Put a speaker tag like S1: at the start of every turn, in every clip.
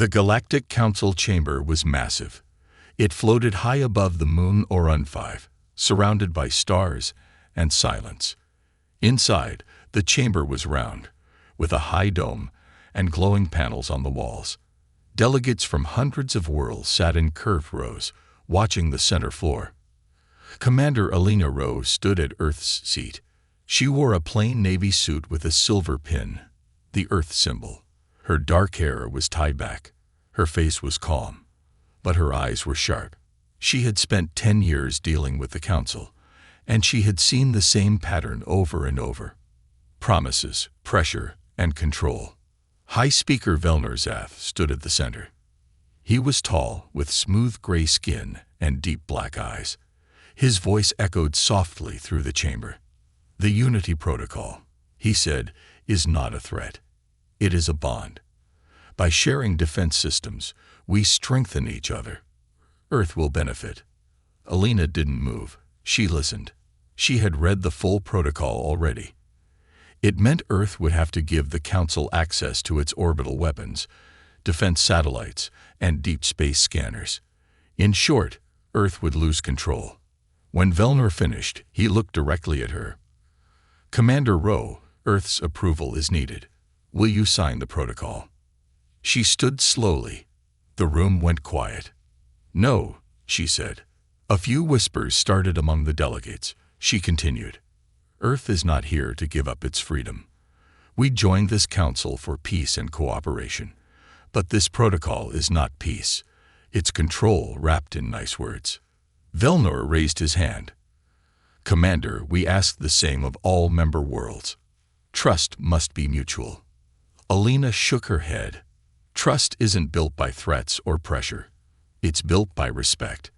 S1: The Galactic Council chamber was massive. It floated high above the moon Orun 5, surrounded by stars and silence. Inside, the chamber was round, with a high dome and glowing panels on the walls. Delegates from hundreds of worlds sat in curved rows, watching the center floor. Commander Alina Rose stood at Earth's seat. She wore a plain navy suit with a silver pin, the Earth symbol. Her dark hair was tied back. Her face was calm, but her eyes were sharp. She had spent 10 years dealing with the Council, and she had seen the same pattern over and over. Promises, pressure, and control. High Speaker Velner Zath stood at the center. He was tall, with smooth gray skin and deep black eyes. His voice echoed softly through the chamber. "The Unity Protocol," he said, "is not a threat. It is a bond. By sharing defense systems, we strengthen each other. Earth will benefit." Alina didn't move. She listened. She had read the full protocol already. It meant Earth would have to give the Council access to its orbital weapons, defense satellites, and deep space scanners. In short, Earth would lose control. When Velner finished, he looked directly at her. "Commander Rowe, Earth's approval is needed. Will you sign the protocol?" She stood slowly. The room went quiet. "No," she said. A few whispers started among the delegates. She continued, "Earth is not here to give up its freedom. We joined this council for peace and cooperation. But this protocol is not peace. It's control wrapped in nice words." Velner raised his hand. "Commander, we ask the same of all member worlds. Trust must be mutual." Alina shook her head. "Trust isn't built by threats or pressure. It's built by respect.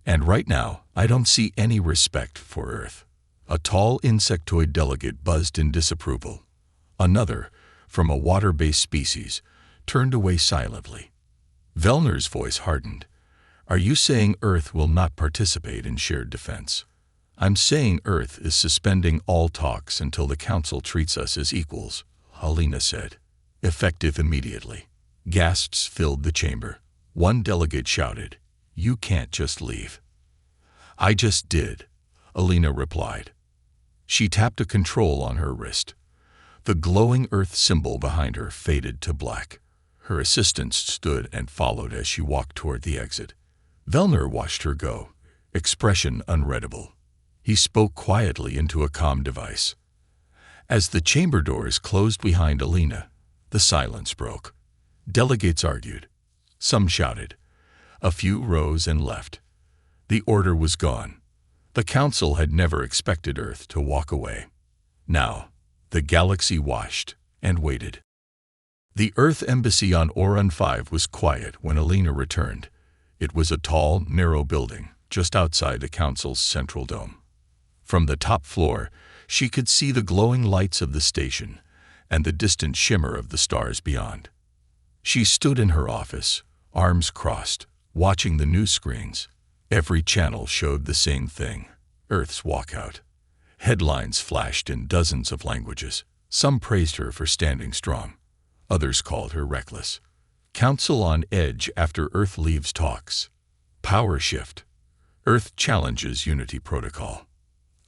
S1: And right now, I don't see any respect for Earth." A tall insectoid delegate buzzed in disapproval. Another, from a water-based species, turned away silently. Velner's voice hardened. "Are you saying Earth will not participate in shared defense?" "I'm saying Earth is suspending all talks until the Council treats us as equals," Alina said. "Effective immediately." Gasps filled the chamber. One delegate shouted, "You can't just leave." "I just did," Alina replied. She tapped a control on her wrist. The glowing Earth symbol behind her faded to black. Her assistants stood and followed as she walked toward the exit. Velner watched her go, expression unreadable. He spoke quietly into a comm device. As the chamber doors closed behind Alina, the silence broke. Delegates argued. Some shouted. A few rose and left. The order was gone. The Council had never expected Earth to walk away. Now, the galaxy watched and waited. The Earth Embassy on Orun 5 was quiet when Alina returned. It was a tall, narrow building just outside the Council's central dome. From the top floor, she could see the glowing lights of the station and the distant shimmer of the stars beyond. She stood in her office, arms crossed, watching the news screens. Every channel showed the same thing: Earth's walkout. Headlines flashed in dozens of languages. Some praised her for standing strong. Others called her reckless. Council on edge after Earth leaves talks. Power shift. Earth challenges Unity Protocol.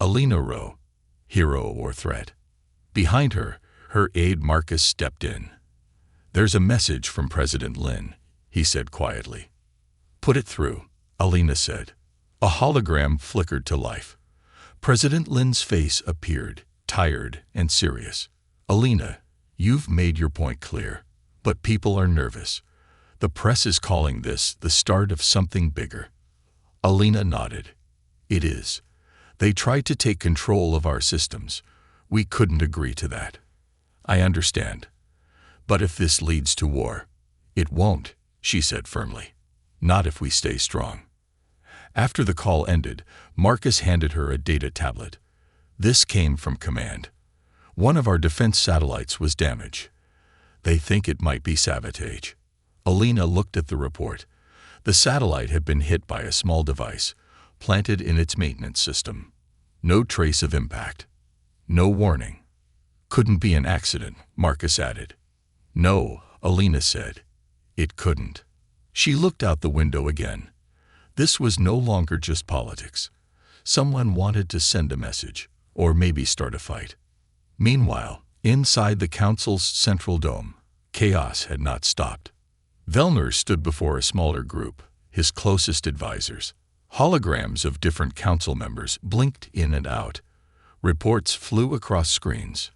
S1: Alina Rowe, hero or threat. Behind her, her aide Marcus stepped in. "There's a message from President Lin," he said quietly. "Put it through," Alina said. A hologram flickered to life. President Lin's face appeared, tired and serious. "Alina, you've made your point clear, but people are nervous. The press is calling this the start of something bigger." Alina nodded. "It is. They tried to take control of our systems. We couldn't agree to that." "I understand. But if this leads to war—" "It won't," she said firmly. "Not if we stay strong." After the call ended, Marcus handed her a data tablet. "This came from command. One of our defense satellites was damaged. They think it might be sabotage." Alina looked at the report. The satellite had been hit by a small device, planted in its maintenance system. No trace of impact. No warning. "Couldn't be an accident," Marcus added. "No," Alina said. It couldn't. She looked out the window again. This was no longer just politics. Someone wanted to send a message, or maybe start a fight. Meanwhile, inside the council's central dome, chaos had not stopped. Vellner stood before a smaller group, his closest advisors. Holograms of different council members blinked in and out. Reports flew across screens.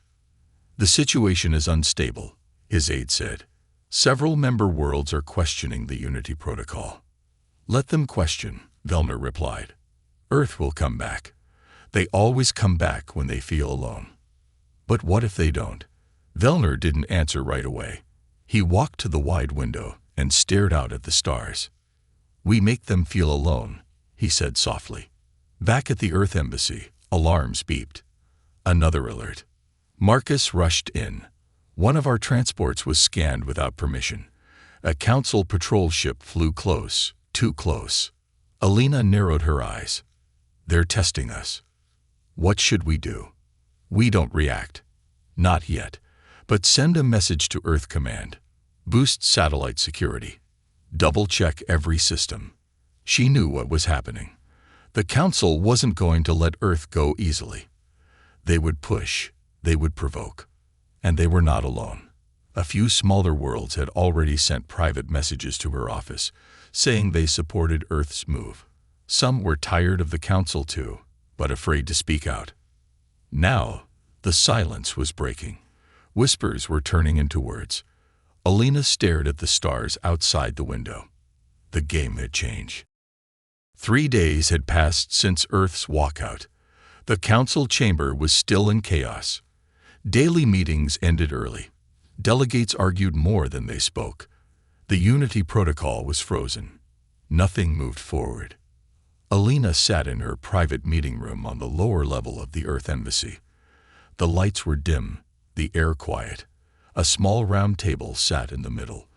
S1: "The situation is unstable," his aide said. "Several member worlds are questioning the Unity Protocol." "Let them question," Vellner replied. "Earth will come back. They always come back when they feel alone." "But what if they don't?" Vellner didn't answer right away. He walked to the wide window and stared out at the stars. "We make them feel alone," he said softly. Back at the Earth Embassy, alarms beeped. Another alert. Marcus rushed in. "One of our transports was scanned without permission. A council patrol ship flew close, too close." Alina narrowed her eyes. "They're testing us. What should we do?" "We don't react. Not yet. But send a message to Earth Command. Boost satellite security. Double-check every system." She knew what was happening. The Council wasn't going to let Earth go easily. They would push, they would provoke. And they were not alone. A few smaller worlds had already sent private messages to her office, saying they supported Earth's move. Some were tired of the Council too, but afraid to speak out. Now, the silence was breaking. Whispers were turning into words. Alina stared at the stars outside the window. The game had changed. 3 days had passed since Earth's walkout. The Council chamber was still in chaos. Daily meetings ended early. Delegates argued more than they spoke. The Unity Protocol was frozen. Nothing moved forward. Alina sat in her private meeting room on the lower level of the Earth Embassy. The lights were dim, the air quiet. A small round table sat in the middle.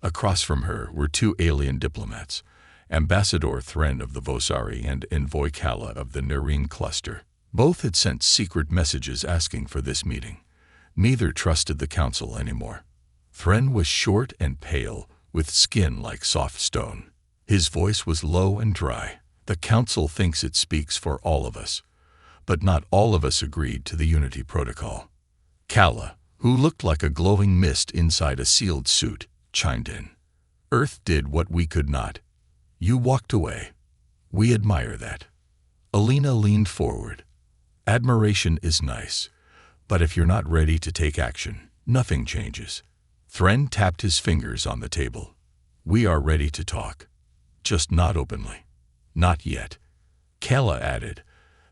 S1: Across from her were 2 alien diplomats, Ambassador Thren of the Vosari and Envoy Kala of the Narration cluster. Both had sent secret messages asking for this meeting. Neither trusted the Council anymore. Thren was short and pale, with skin like soft stone. His voice was low and dry. "The Council thinks it speaks for all of us, but not all of us agreed to the Unity Protocol." Kala, who looked like a glowing mist inside a sealed suit, chimed in. "Earth did what we could not. You walked away. We admire that." Alina leaned forward. "Admiration is nice, but if you're not ready to take action, nothing changes." Thren tapped his fingers on the table. "We are ready to talk. Just not openly." "Not yet." Kala added,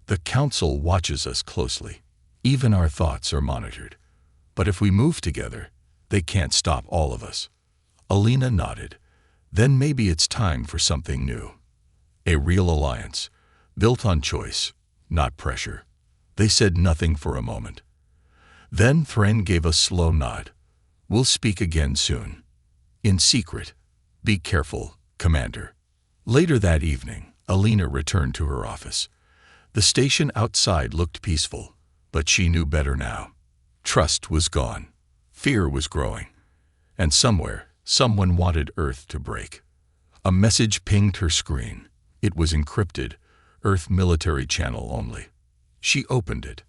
S1: "The Council watches us closely. Even our thoughts are monitored. But if we move together, they can't stop all of us." Alina nodded. "Then maybe it's time for something new. A real alliance, built on choice, not pressure." They said nothing for a moment. Then Thren gave a slow nod. "We'll speak again soon. In secret. Be careful, Commander." Later that evening, Alina returned to her office. The station outside looked peaceful, but she knew better now. Trust was gone. Fear was growing. And somewhere, someone wanted Earth to break. A message pinged her screen. It was encrypted, Earth military channel only. She opened it.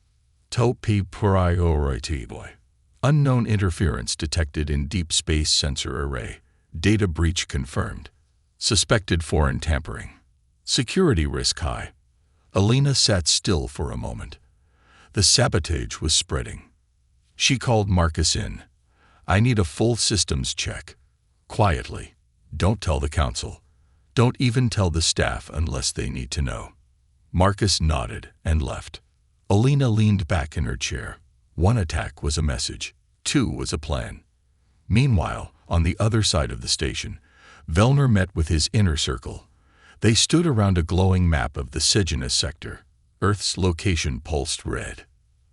S1: "Topi priority boy. Unknown interference detected in deep space sensor array. Data breach confirmed. Suspected foreign tampering. Security risk high." Alina sat still for a moment. The sabotage was spreading. She called Marcus in. "I need a full systems check. Quietly. Don't tell the Council. Don't even tell the staff unless they need to know." Marcus nodded and left. Alina leaned back in her chair. 1 attack was a message. 2 was a plan. Meanwhile, on the other side of the station, Vellner met with his inner circle. They stood around a glowing map of the Sejanus sector. Earth's location pulsed red.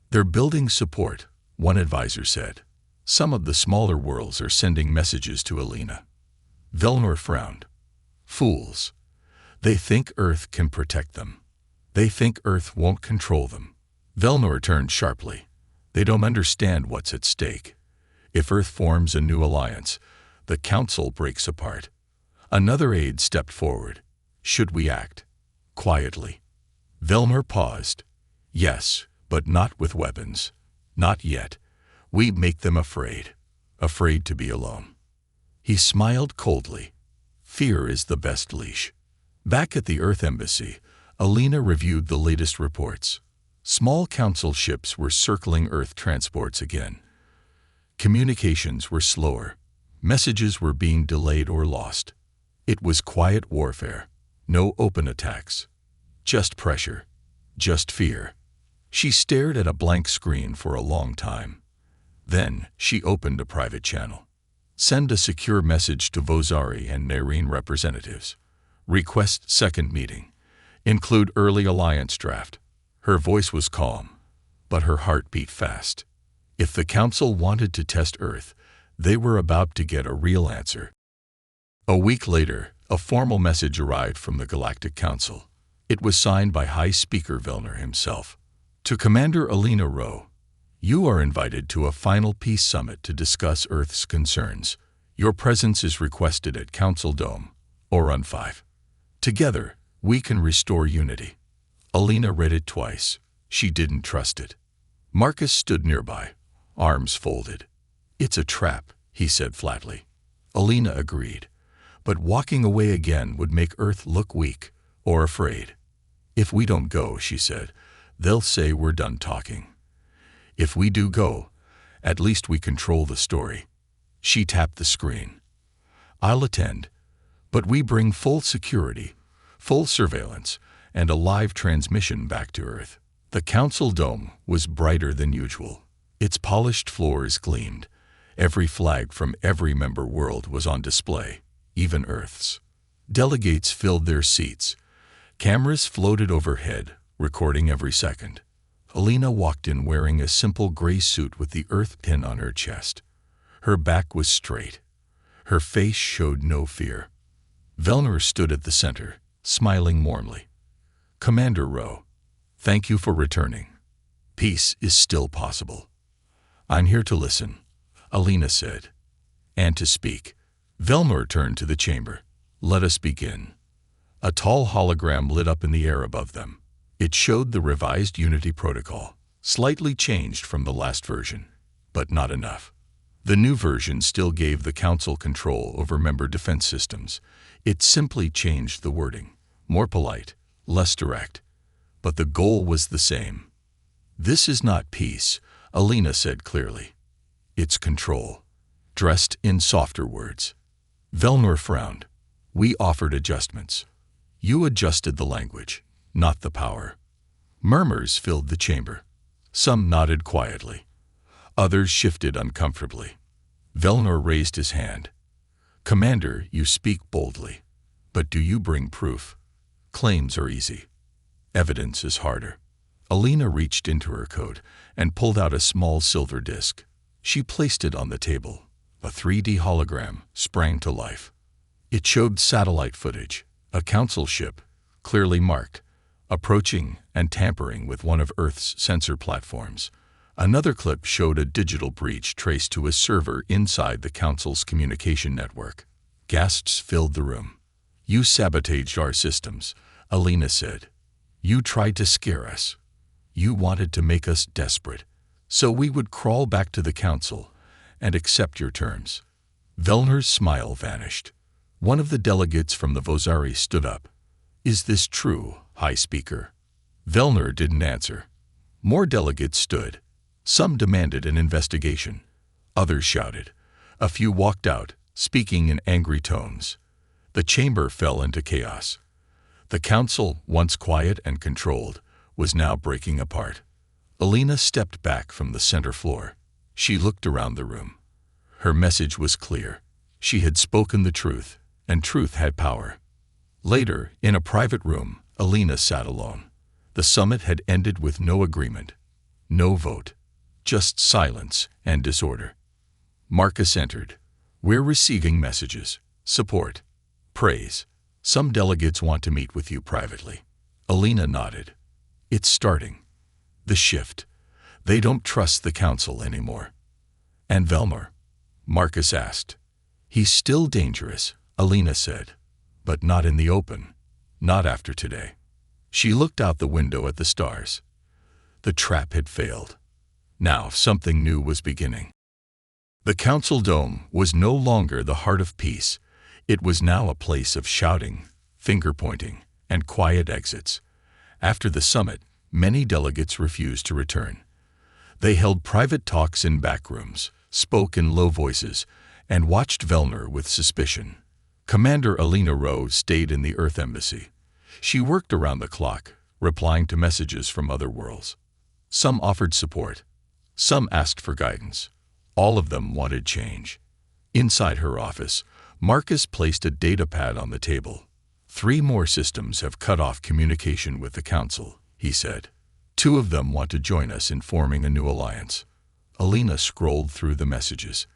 S1: "They're building support," one advisor said. "Some of the smaller worlds are sending messages to Alina." Vellner frowned. "Fools. They think Earth can protect them. They think Earth won't control them." Vellner turned sharply. "They don't understand what's at stake. If Earth forms a new alliance, The council breaks apart. Another aide stepped forward. Should we act? Quietly. Velmer paused. Yes, but not with weapons. Not yet. We make them afraid. Afraid to be alone. He smiled coldly. Fear is the best leash. Back at the Earth Embassy, Alina reviewed the latest reports. Small council ships were circling Earth transports again. Communications were slower. Messages were being delayed or lost. It was quiet warfare. No open attacks. Just pressure. Just fear. She stared at a blank screen for a long time. Then she opened a private channel. Send a secure message to Vozari and Narration representatives. Request second meeting. Include early alliance draft. Her voice was calm, but her heart beat fast. If the council wanted to test Earth, they were about to get a real answer. A week later, a formal message arrived from the Galactic Council. It was signed by High Speaker Velner himself. To Commander Alina Rowe, you are invited to a final peace summit to discuss Earth's concerns. Your presence is requested at Council Dome, Orun 5. Together, we can restore unity. Alina read it twice. She didn't trust it. Marcus stood nearby, arms folded. It's a trap, he said flatly. Alina agreed. But walking away again would make Earth look weak or afraid. If we don't go, she said, they'll say we're done talking. If we do go, at least we control the story. She tapped the screen. I'll attend, but we bring full security, full surveillance, and a live transmission back to Earth. The council dome was brighter than usual. Its polished floors gleamed. Every flag from every member world was on display, even Earth's. Delegates filled their seats. Cameras floated overhead, recording every second. Alina walked in wearing a simple gray suit with the Earth pin on her chest. Her back was straight. Her face showed no fear. Velner stood at the center, smiling warmly. Commander Rowe, thank you for returning. Peace is still possible. I'm here to listen, Alina said, and to speak. Velmer turned to the chamber. Let us begin. A tall hologram lit up in the air above them. It showed the revised Unity protocol, slightly changed from the last version, but not enough. The new version still gave the Council control over member defense systems. It simply changed the wording, more polite, less direct. But the goal was the same. This is not peace, Alina said clearly. It's control, dressed in softer words. Velner frowned. We offered adjustments. You adjusted the language, not the power. Murmurs filled the chamber. Some nodded quietly. Others shifted uncomfortably. Velner raised his hand. Commander, you speak boldly. But do you bring proof? Claims are easy. Evidence is harder. Alina reached into her coat and pulled out a small silver disc. She placed it on the table. A 3D hologram sprang to life. It showed satellite footage, a council ship, clearly marked, approaching and tampering with one of Earth's sensor platforms. Another clip showed a digital breach traced to a server inside the Council's communication network. Gasps filled the room. You sabotaged our systems, Alina said. You tried to scare us. You wanted to make us desperate, so we would crawl back to the Council and accept your terms. Velner's smile vanished. One of the delegates from the Vozari stood up. Is this true, High Speaker? Velner didn't answer. More delegates stood. Some demanded an investigation. Others shouted. A few walked out, speaking in angry tones. The chamber fell into chaos. The council, once quiet and controlled, was now breaking apart. Alina stepped back from the center floor. She looked around the room. Her message was clear. She had spoken the truth, and truth had power. Later, in a private room, Alina sat alone. The summit had ended with no agreement, no vote, just silence and disorder. Marcus entered. We're receiving messages, support, praise. Some delegates want to meet with you privately. Alina nodded. It's starting. The shift. They don't trust the council anymore. And Velmer? Marcus asked. He's still dangerous, Alina said. But not in the open. Not after today. She looked out the window at the stars. The trap had failed. Now something new was beginning. The council dome was no longer the heart of peace. It was now a place of shouting, finger-pointing, and quiet exits. After the summit, many delegates refused to return. They held private talks in back rooms, spoke in low voices, and watched Velner with suspicion. Commander Alina Rose stayed in the Earth Embassy. She worked around the clock, replying to messages from other worlds. Some offered support. Some asked for guidance. All of them wanted change. Inside her office, Marcus placed a data pad on the table. 3 more systems have cut off communication with the Council, he said. 2 of them want to join us in forming a new alliance. Alina scrolled through the messages.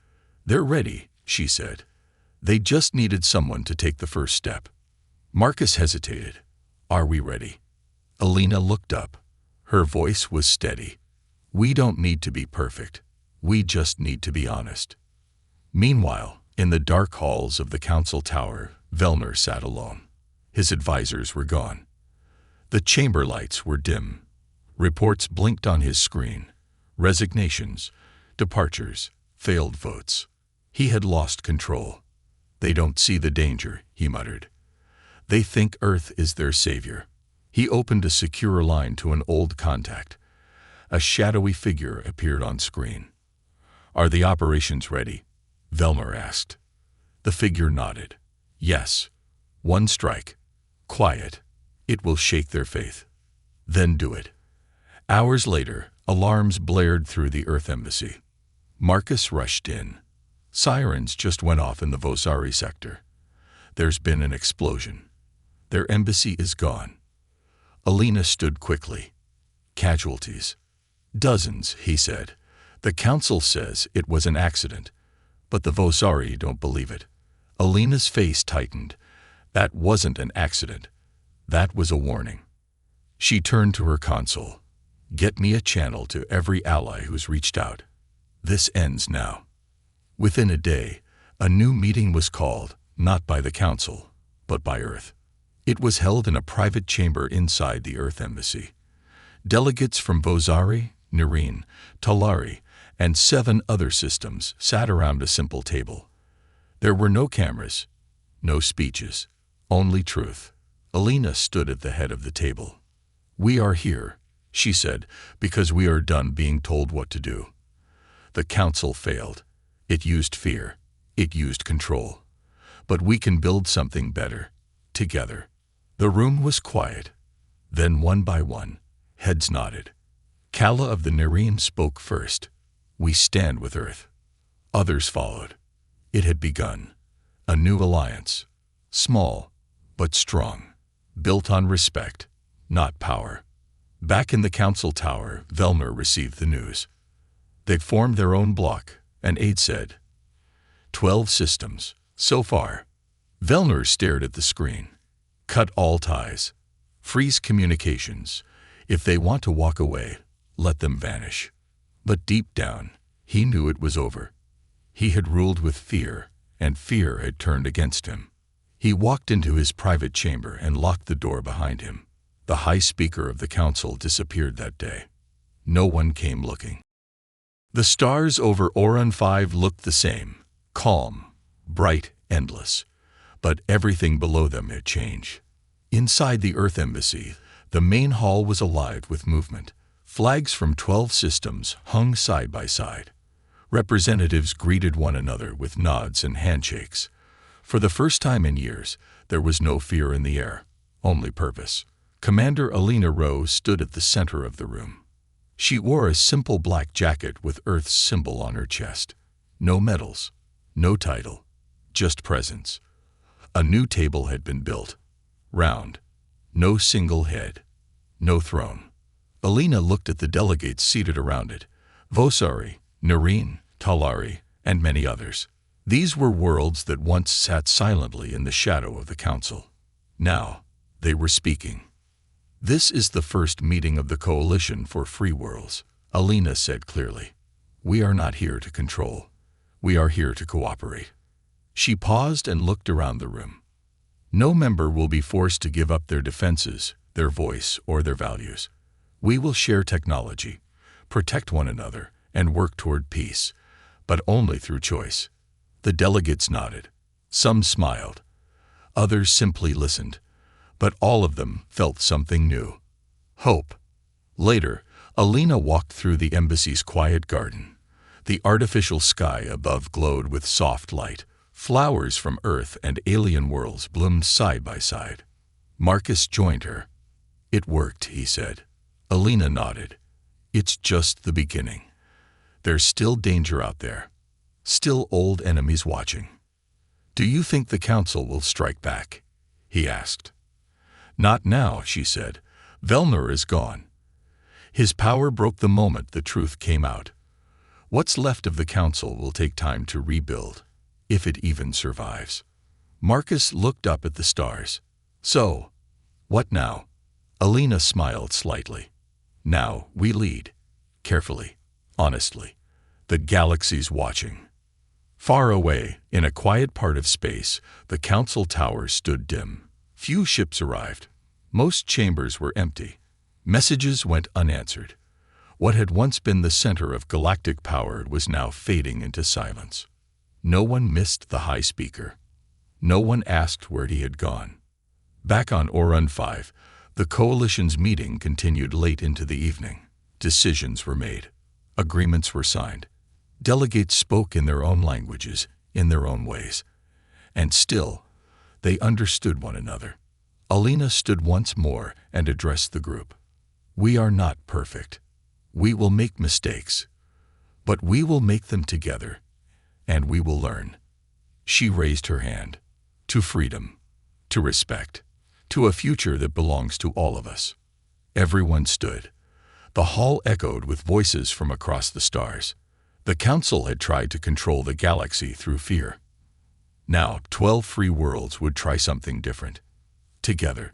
S1: They're ready, she said. They just needed someone to take the first step. Marcus hesitated. Are we ready? Alina looked up. Her voice was steady. We don't need to be perfect. We just need to be honest. Meanwhile, in the dark halls of the council tower, Velner sat alone. His advisors were gone. The chamber lights were dim. Reports blinked on his screen. Resignations, departures, failed votes. He had lost control. They don't see the danger, he muttered. They think Earth is their savior. He opened a secure line to an old contact. A shadowy figure appeared on screen. Are the operations ready? Velner asked. The figure nodded. Yes. 1 strike. Quiet. It will shake their faith. Then do it. Hours later, alarms blared through the Earth Embassy. Marcus rushed in. Sirens just went off in the Vosari sector. There's been an explosion. Their embassy is gone. Alina stood quickly. Casualties. Dozens, he said. The council says it was an accident, but the Vosari don't believe it. Alina's face tightened. That wasn't an accident. That was a warning. She turned to her console. Get me a channel to every ally who's reached out. This ends now. Within a day, a new meeting was called, not by the council, but by Earth. It was held in a private chamber inside the Earth Embassy. Delegates from Vosari, Narration, Talari, and 7 other systems sat around a simple table. There were no cameras, no speeches, only truth. Alina stood at the head of the table. We are here, she said, because we are done being told what to do. The council failed. It used fear. It used control. But we can build something better, together. The room was quiet. Then one by one, heads nodded. Kala of the Narine spoke first. We stand with Earth. Others followed. It had begun. A new alliance. Small, but strong. Built on respect, not power. Back in the council tower, Velner received the news. They'd formed their own block, an aide said. 12 systems, so far. Velner stared at the screen. Cut all ties. Freeze communications. If they want to walk away, let them vanish. But deep down, he knew it was over. He had ruled with fear, and fear had turned against him. He walked into his private chamber and locked the door behind him. The high speaker of the council disappeared that day. No one came looking. The stars over Oran 5 looked the same, calm, bright, endless. But everything below them had changed. Inside the Earth Embassy, the main hall was alive with movement. Flags from 12 systems hung side by side. Representatives greeted one another with nods and handshakes. For the first time in years, there was no fear in the air, only purpose. Commander Alina Rose stood at the center of the room. She wore a simple black jacket with Earth's symbol on her chest. No medals, no title, just presence. A new table had been built. Round. No single head. No throne. Alina looked at the delegates seated around it. Vosari, Narine, Talari, and many others. These were worlds that once sat silently in the shadow of the council. Now, they were speaking. This is the first meeting of the Coalition for Free Worlds, Alina said clearly. We are not here to control. We are here to cooperate. She paused and looked around the room. No member will be forced to give up their defenses, their voice, or their values. We will share technology, protect one another, and work toward peace, but only through choice. The delegates nodded. Some smiled. Others simply listened. But all of them felt something new. Hope. Later, Alina walked through the embassy's quiet garden. The artificial sky above glowed with soft light. Flowers from Earth and alien worlds bloomed side by side. Marcus joined her. "It worked," he said. Alina nodded. "It's just the beginning. There's still danger out there. Still old enemies watching." "Do you think the Council will strike back?" he asked. "Not now," she said. "Velnur is gone. His power broke the moment the truth came out. What's left of the Council will take time to rebuild, if it even survives." Marcus looked up at the stars. "So, what now?" Alina smiled slightly. "Now we lead. Carefully, honestly. The galaxy's watching." Far away, in a quiet part of space, the Council Tower stood dim. Few ships arrived. Most chambers were empty. Messages went unanswered. What had once been the center of galactic power was now fading into silence. No one missed the High Speaker. No one asked where he had gone. Back on Orun 5, the Coalition's meeting continued late into the evening. Decisions were made. Agreements were signed. Delegates spoke in their own languages, in their own ways. And still, they understood one another. Alina stood once more and addressed the group. "We are not perfect. We will make mistakes. But we will make them together, and we will learn." She raised her hand. "To freedom, to respect, to a future that belongs to all of us." Everyone stood. The hall echoed with voices from across the stars. The Council had tried to control the galaxy through fear. Now, 12 free worlds would try something different. Together.